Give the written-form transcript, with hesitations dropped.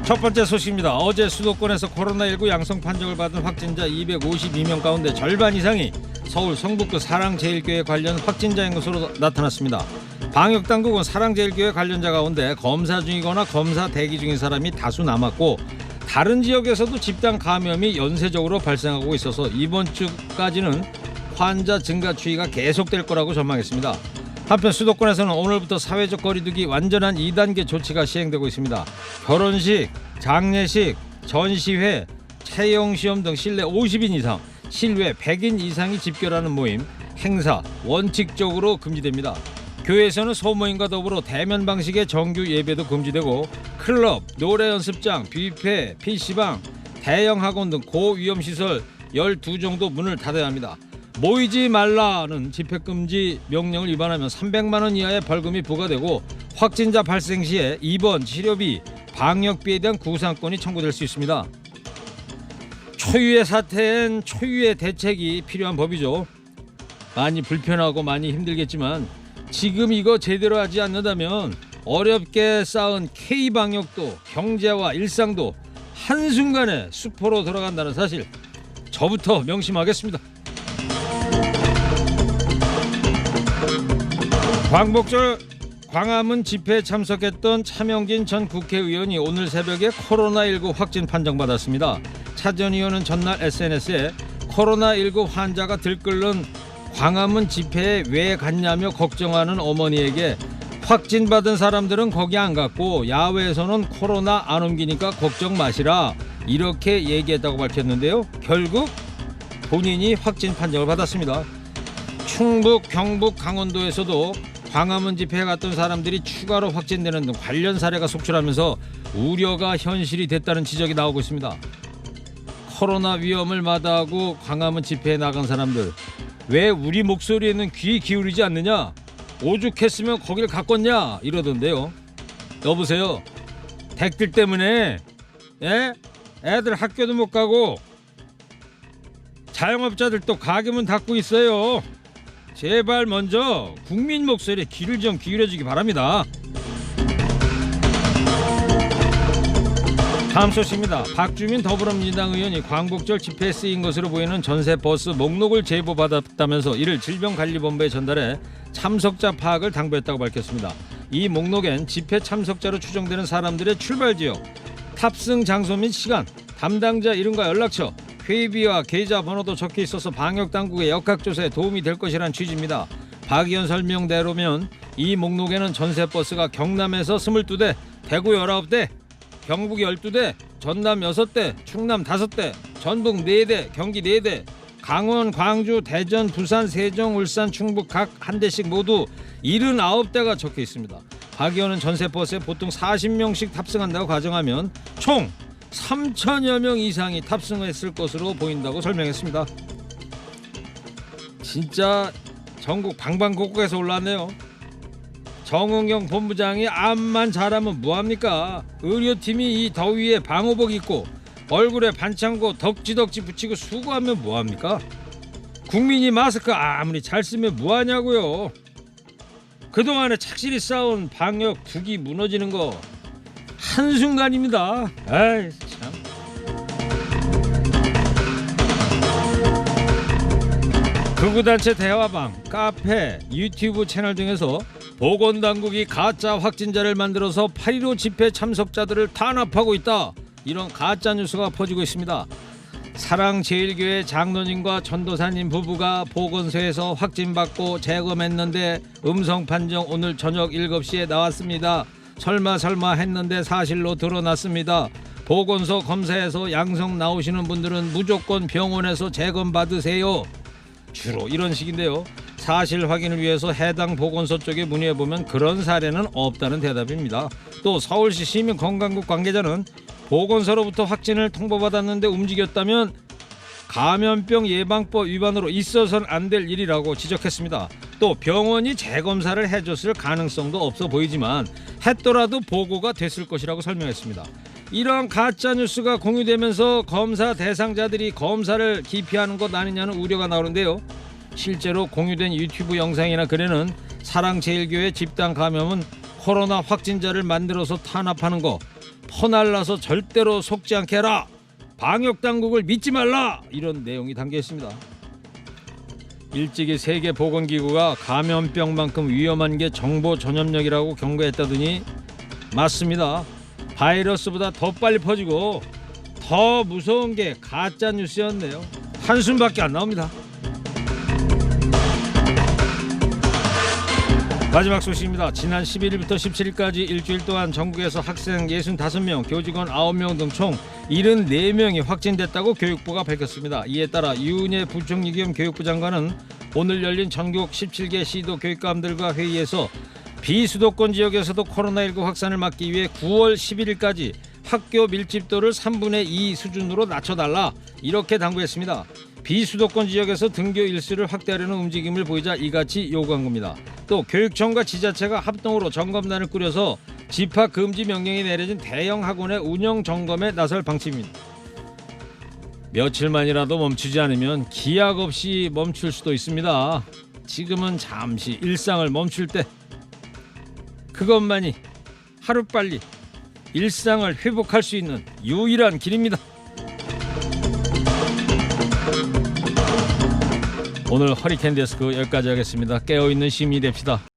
첫 번째 소식입니다. 어제 수도권에서 코로나19 양성 판정을 받은 확진자 252명 가운데 절반 이상이 서울 성북구 사랑제일교회 관련 확진자인 것으로 나타났습니다. 방역당국은 사랑제일교회 관련자 가운데 검사 중이거나 검사 대기 중인 사람이 다수 남았고, 다른 지역에서도 집단 감염이 연쇄적으로 발생하고 있어서 이번 주까지는 환자 증가 추이가 계속될 거라고 전망했습니다. 한편 수도권에서는 오늘부터 사회적 거리두기 완전한 2단계 조치가 시행되고 있습니다. 결혼식, 장례식, 전시회, 채용시험 등 실내 50인 이상, 실외 100인 이상이 집결하는 모임, 행사 원칙적으로 금지됩니다. 교회에서는 소모임과 더불어 대면 방식의 정규 예배도 금지되고, 클럽, 노래 연습장, 뷔페, PC방, 대형 학원 등 고위험시설 12 정도 문을 닫아야 합니다. 모이지 말라는 집회금지 명령을 위반하면 300만 원 이하의 벌금이 부과되고, 확진자 발생 시에 입원, 치료비, 방역비에 대한 구상권이 청구될 수 있습니다. 초유의 사태엔 초유의 대책이 필요한 법이죠. 많이 불편하고 많이 힘들겠지만 지금 이거 제대로 하지 않는다면 어렵게 쌓은 K방역도, 경제와 일상도 한순간에 수포로 돌아간다는 사실, 저부터 명심하겠습니다. 광복절 광화문 집회에 참석했던 차명진 전 국회의원이 오늘 새벽에 코로나19 확진 판정받았습니다. 차 전 의원은 전날 SNS에 코로나19 환자가 들끓는 광화문 집회에 왜 갔냐며 걱정하는 어머니에게 확진받은 사람들은 거기 안 갔고 야외에서는 코로나 안 옮기니까 걱정 마시라, 이렇게 얘기했다고 밝혔는데요. 결국 본인이 확진 판정을 받았습니다. 충북, 경북, 강원도에서도 광화문 집회에 갔던 사람들이 추가로 확진되는 등 관련 사례가 속출하면서 우려가 현실이 됐다는 지적이 나오고 있습니다. 코로나 위험을 마다하고 광화문 집회에 나간 사람들, 왜 우리 목소리에는 귀 기울이지 않느냐, 오죽했으면 거길 갔겠냐 이러던데요. 여보세요, 댁들 때문에 애들 학교도 못 가고 자영업자들 또 가게 문 닫고 있어요. 제발 먼저 국민 목소리에 귀를 좀 기울여주기 바랍니다. 다음 소식입니다. 박주민 더불어민주당 의원이 광복절 집회에 쓰인 것으로 보이는 전세버스 목록을 제보받았다면서 이를 질병관리본부에 전달해 참석자 파악을 당부했다고 밝혔습니다. 이 목록엔 집회 참석자로 추정되는 사람들의 출발지역, 탑승 장소 및 시간, 담당자 이름과 연락처, 회비와 계좌번호도 적혀 있어서 방역당국의 역학조사에 도움이 될 것이란 취지입니다. 박 의원 설명대로면 이 목록에는 전세버스가 경남에서 22대, 대구 19대, 경북 12대, 전남 6대, 충남 5대, 전북 4대, 경기 4대, 강원, 광주, 대전, 부산, 세종, 울산, 충북 각 한 대씩 모두 79대가 적혀 있습니다. 박 의원은 전세버스에 보통 40명씩 탑승한다고 가정하면 총 3천여 명 이상이 탑승했을 것으로 보인다고 설명했습니다. 진짜 전국 방방곡곡에서 올라왔네요. 정은경 본부장이 암만 잘하면 뭐합니까? 의료팀이 이 더위에 방호복 입고 얼굴에 반창고 덕지덕지 붙이고 수고하면 뭐합니까? 국민이 마스크 아무리 잘 쓰면 뭐하냐고요. 그동안에 착실히 쌓은 방역 둑이 무너지는 거 한순간입니다. 아이 참. 극우단체 대화방, 카페, 유튜브 채널 등에서 보건당국이 가짜 확진자를 만들어서 8.15 집회 참석자들을 탄압하고 있다, 이런 가짜 뉴스가 퍼지고 있습니다. 사랑제일교회 장로님과 전도사님 부부가 보건소에서 확진받고 재검했는데 음성 판정 오늘 저녁 7시에 나왔습니다. 설마 했는데 사실로 드러났습니다. 보건소 검사에서 양성 나오시는 분들은 무조건 병원에서 재검 받으세요. 주로 이런 식인데요. 사실 확인을 위해서 해당 보건소 쪽에 문의해보면 그런 사례는 없다는 대답입니다. 또 서울시 시민건강국 관계자는 보건소로부터 확진을 통보받았는데 움직였다면 감염병 예방법 위반으로 있어서는 안 될 일이라고 지적했습니다. 또 병원이 재검사를 해줬을 가능성도 없어 보이지만 했더라도 보고가 됐을 것이라고 설명했습니다. 이런 가짜뉴스가 공유되면서 검사 대상자들이 검사를 기피하는 것 아니냐는 우려가 나오는데요. 실제로 공유된 유튜브 영상이나 글에는 사랑제일교회 집단 감염은 코로나 확진자를 만들어서 탄압하는 거, 퍼날라서 절대로 속지 않게 해라. 방역당국을 믿지 말라. 이런 내용이 담겨 있습니다. 일찍이 세계보건기구가 감염병만큼 위험한 게 정보 전염력이라고 경고했다더니 맞습니다. 바이러스보다 더 빨리 퍼지고 더 무서운 게 가짜 뉴스였네요. 한숨밖에 안 나옵니다. 마지막 소식입니다. 지난 11일부터 17일까지 일주일 동안 전국에서 학생 65명, 교직원 9명 등 총 74명이 확진됐다고 교육부가 밝혔습니다. 이에 따라 이은혜 부총리 겸 교육부 장관은 오늘 열린 전국 17개 시도 교육감들과 회의에서 비수도권 지역에서도 코로나19 확산을 막기 위해 9월 11일까지 학교 밀집도를 3분의 2 수준으로 낮춰달라 이렇게 당부했습니다. 비수도권 지역에서 등교 일수를 확대하려는 움직임을 보이자 이같이 요구한 겁니다. 또 교육청과 지자체가 합동으로 점검단을 꾸려서 집합 금지 명령이 내려진 대형 학원의 운영 점검에 나설 방침입니다. 며칠만이라도 멈추지 않으면 기약 없이 멈출 수도 있습니다. 지금은 잠시 일상을 멈출 때 그것만이 하루빨리 일상을 회복할 수 있는 유일한 길입니다. 오늘 허리케인 데스크 여기까지 하겠습니다. 깨어있는 시민이 됩시다.